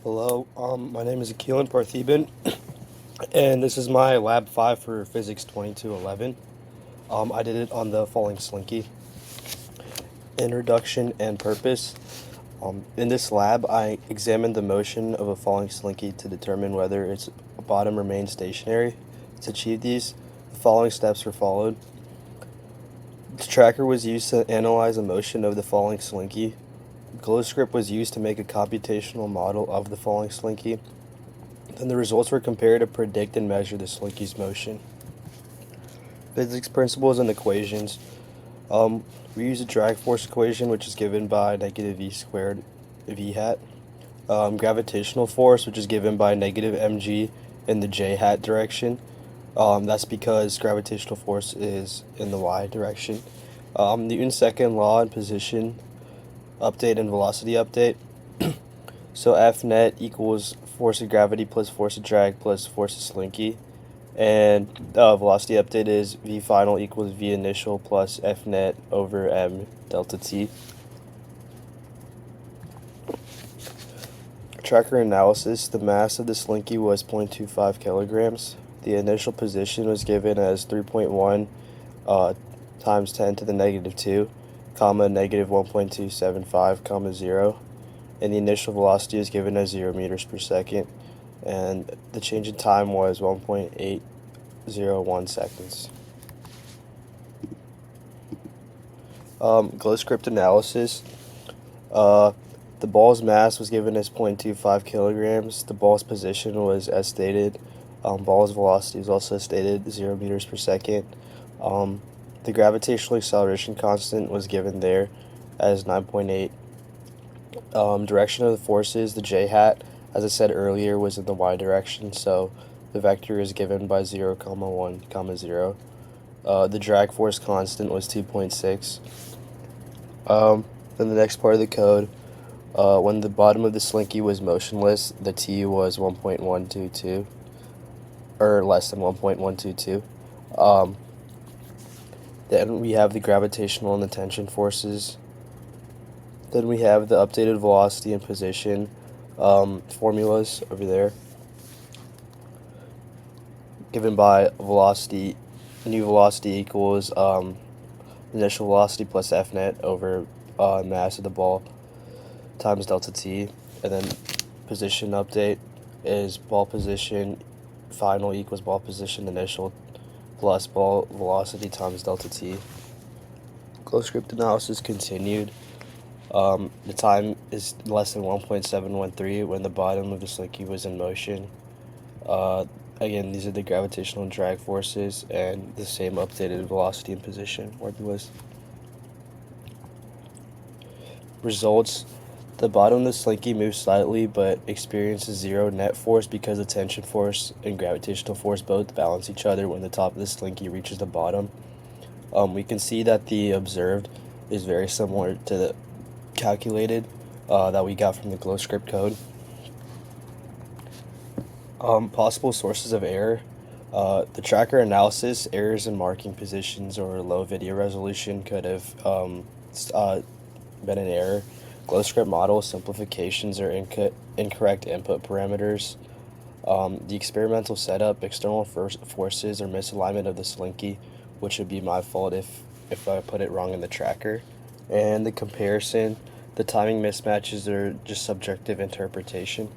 Hello, my name is Akeelan Parthiban, and this is my Lab 5 for Physics 2211. I did it on the falling slinky. Introduction and purpose. In this lab, I examined the motion of a falling slinky to determine whether its bottom remained stationary. To achieve these, the following steps were followed. The tracker was used to analyze the motion of the falling slinky. GlowScript was used to make a computational model of the falling slinky. Then the results were compared to predict and measure the slinky's motion. Physics principles and equations. We use a drag force equation, which is given by negative v squared v hat. Gravitational force, which is given by negative mg in the j hat direction. That's because gravitational force is in the y direction. Newton's second law and position update and velocity update. So F net equals force of gravity plus force of drag plus force of slinky. And velocity update is V final equals V initial plus F net over M delta T. Tracker analysis. The mass of the slinky was 0.25 kilograms. The initial position was given as 3.1 times 10 to the negative 2, comma negative 1.275, comma 0. And the initial velocity is given as 0 meters per second. And the change in time was 1.801 seconds. GlowScript analysis. The ball's mass was given as 0.25 kilograms. The ball's position was as stated. Ball's velocity was also stated 0 meters per second. The gravitational acceleration constant was given there as 9.8. Direction of the forces, the j hat, as I said earlier, was in the y direction, so the vector is given by 0, 1, 0. The drag force constant was 2.6. Then the next part of the code, when the bottom of the slinky was motionless, the t was 1.122, or less than 1.122. Then we have the gravitational and the tension forces. Then we have the updated velocity and position formulas over there, given by velocity. New velocity equals initial velocity plus F net over mass of the ball times delta t. And then position update is ball position final equals ball position initial plus ball velocity times delta t. GlowScript analysis continued. The time is less than 1.713 when the bottom of the slinky was in motion. Again, these are the gravitational and drag forces and the same updated velocity and position formulas. Results. The bottom of the slinky moves slightly but experiences zero net force because the tension force and gravitational force both balance each other when the top of the slinky reaches the bottom. We can see that the observed is very similar to the calculated that we got from the GlowScript code. Possible sources of error. The tracker analysis, errors in marking positions or low video resolution could have been an error. GlowScript model simplifications or incorrect input parameters. The experimental setup, external forces or misalignment of the slinky, which would be my fault if I put it wrong in the tracker. And the comparison, the timing mismatches are just subjective interpretation.